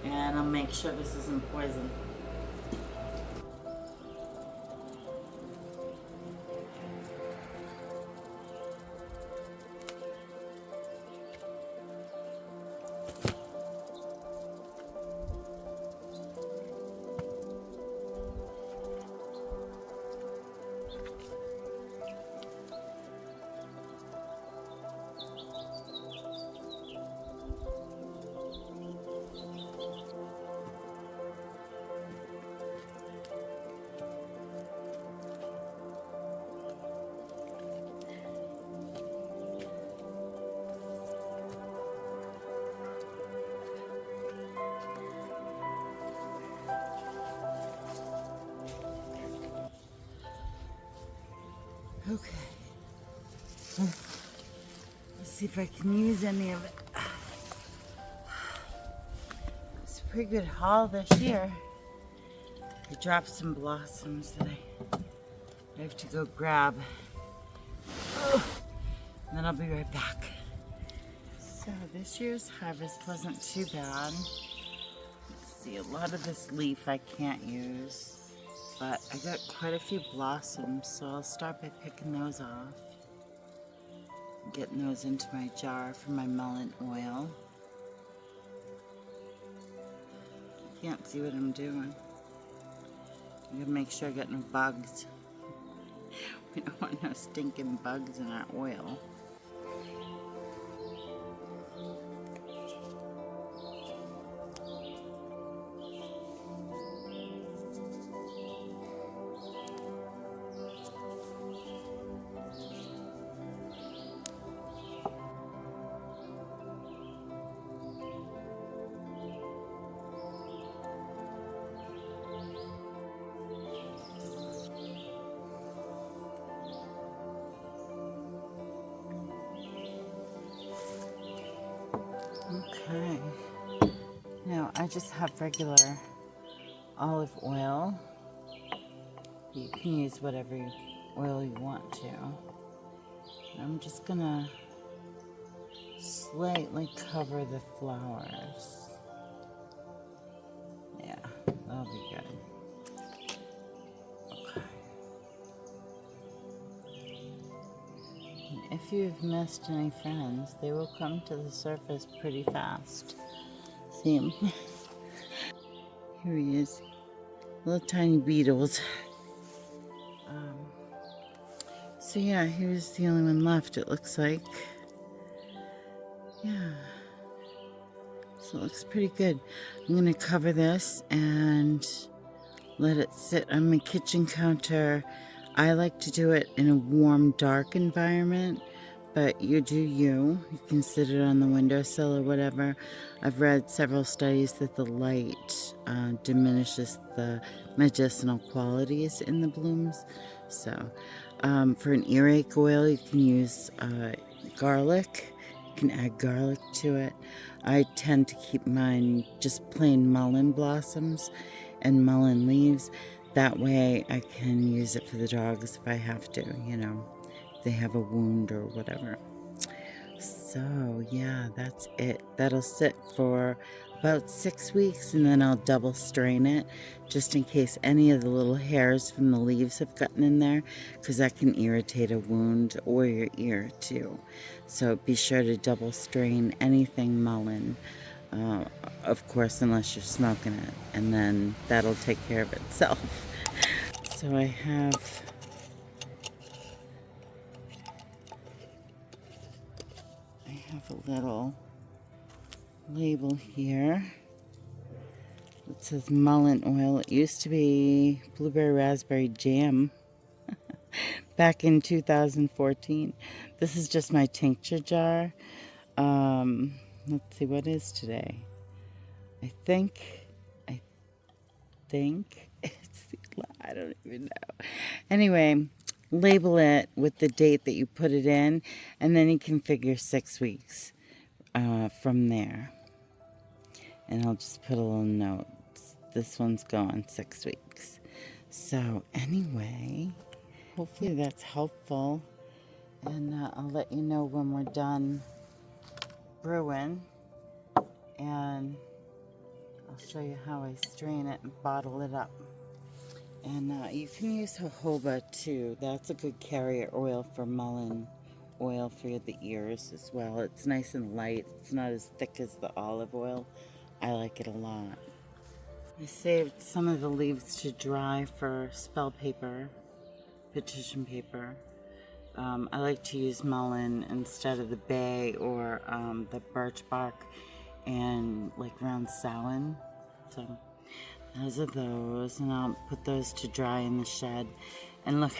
And I'll make sure this isn't poison. Okay. Let's see if I can use any of it. It's a pretty good haul this year. I dropped some blossoms that I have to go grab. Oh, and then I'll be right back. So this year's harvest wasn't too bad. Let's see, a lot of this leaf I can't use. But I got quite a few blossoms, so I'll start by picking those off. Getting those into my jar for my mullein oil. Can't see what I'm doing. I'm gonna make sure I got no bugs. We don't want no stinking bugs in our oil. Okay. Now I just have regular olive oil. You can use whatever oil you want to. I'm just gonna slightly cover the flowers. Yeah, that'll be good. Okay. And if you've missed any friends, they will come to the surface pretty fast. See him? Here he is. Little tiny beetles. So yeah, he was the only one left, it looks like. Yeah. So it looks pretty good. I'm going to cover this and let it sit on my kitchen counter. I like to do it in a warm, dark environment, but you do you. You can sit it on the windowsill or whatever. I've read several studies that the light diminishes the medicinal qualities in the blooms. So for an earache oil, you can use garlic. You can add garlic to it. I tend to keep mine just plain mullein blossoms and mullein leaves. That way I can use it for the dogs if I have to, you know, if they have a wound or whatever. So yeah, that's it. That'll sit for about 6 weeks, and then I'll double strain it just in case any of the little hairs from the leaves have gotten in there, because that can irritate a wound or your ear too. So be sure to double strain anything mullein, of course, unless you're smoking it, and then that'll take care of itself. So I have a little label here. It says mullein oil. It used to be blueberry raspberry jam back in 2014. This is just my tincture jar. Let's see, what is today? I think it's, I don't even know. Anyway, label it with the date that you put it in, and then you can figure 6 weeks from there. And I'll just put a little note. This one's going 6 weeks. So anyway, hopefully that's helpful. And I'll let you know when we're done brewing. And I'll show you how I strain it and bottle it up. And you can use jojoba too. That's a good carrier oil for mullein oil for the ears as well. It's nice and light. It's not as thick as the olive oil. I like it a lot. I saved some of the leaves to dry for spell paper, petition paper. I like to use mullein instead of the bay or the birch bark and like round samhain. So those are those, and I'll put those to dry in the shed. And look,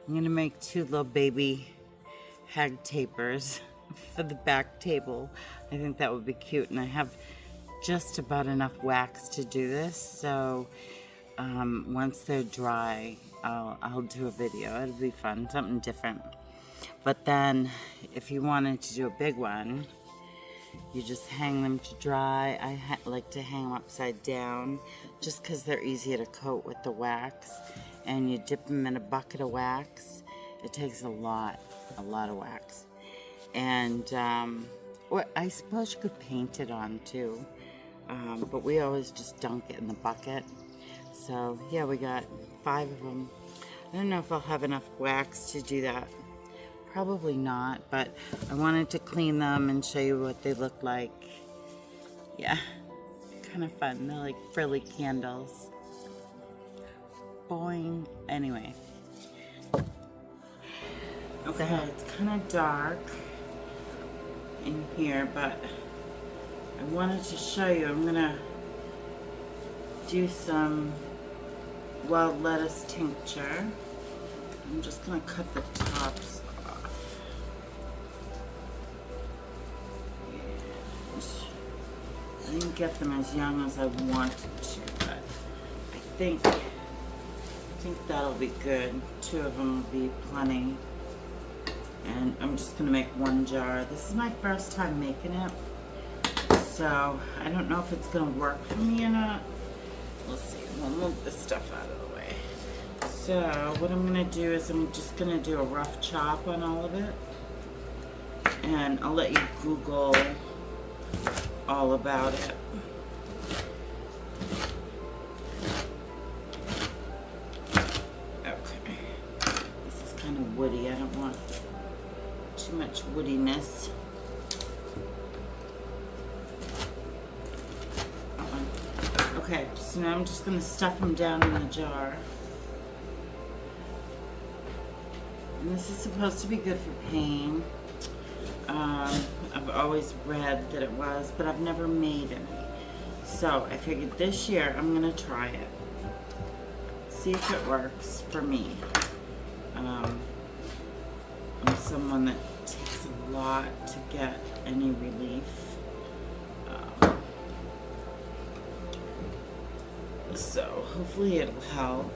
I'm gonna make 2 little baby hag tapers for the back table. I think that would be cute, and I have just about enough wax to do this, so once they're dry, I'll do a video. It'll be fun, something different. But then if you wanted to do a big one, you just hang them to dry. I like to hang them upside down just because they're easier to coat with the wax. And you dip them in a bucket of wax. It takes a lot of wax. And or I suppose you could paint it on too. But we always just dunk it in the bucket. So yeah, we got 5 of them. I don't know if I'll have enough wax to do that. Probably not, but I wanted to clean them and show you what they look like. Yeah, kind of fun. They're like frilly candles. Boing. Anyway. Okay, it's kind of dark in here, but I wanted to show you. I'm gonna do some wild lettuce tincture. I'm just gonna cut the tops off. And I didn't get them as young as I wanted to, but I think that'll be good. 2 of them will be plenty. And I'm just gonna make 1 jar. This is my first time making it, so I don't know if it's gonna work for me or not. We'll see. We'll move this stuff out of the way. So what I'm gonna do is I'm just gonna do a rough chop on all of it, and I'll let you Google all about it. Okay. This is kind of woody. I don't want too much woodiness. Okay, so now I'm just going to stuff them down in the jar. And this is supposed to be good for pain. I've always read that it was, but I've never made any. So I figured this year I'm going to try it. See if it works for me. I'm someone that takes a lot to get any relief. So hopefully it'll help.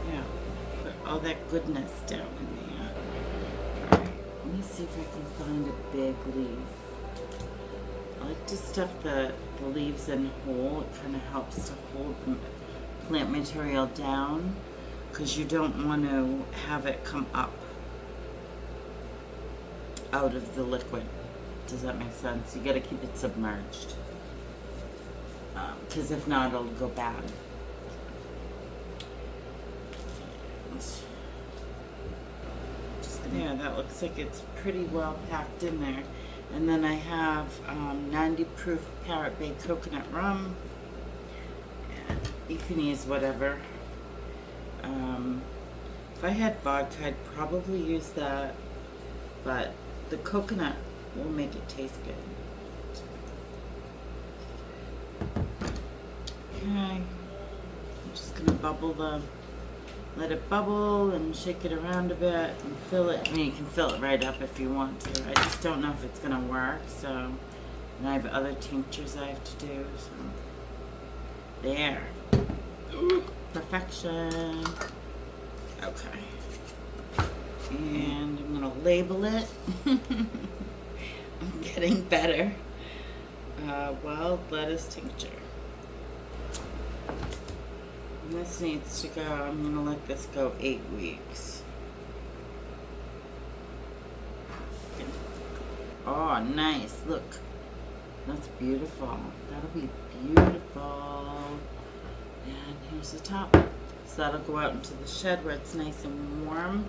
Yeah, put all that goodness down in there. Alright, let me see if I can find a big leaf. I like to stuff the leaves in whole. It kind of helps to hold the plant material down, because you don't want to have it come up out of the liquid. Does that make sense? You got to keep it submerged, because if not, it'll go bad. Yeah, that looks like it's pretty well packed in there. And then I have 90 proof Parrot Bay coconut rum. And you can use whatever. If I had vodka, I'd probably use that, but the coconut will make it taste good. Okay, I'm just gonna let it bubble and shake it around a bit and fill it. I mean, you can fill it right up if you want to. I just don't know if it's gonna work, so. And I have other tinctures I have to do, so. There. Ooh, perfection. Okay. And I'm gonna label it. I'm getting better. Wild lettuce tincture. And this needs to go, I'm going to let this go 8 weeks. Oh, nice. Look. That's beautiful. That'll be Beautiful. And here's the top. So that'll go out into the shed where it's nice and warm.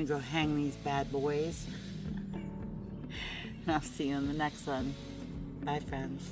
Go hang these bad boys. And I'll see you in the next one. Bye, friends.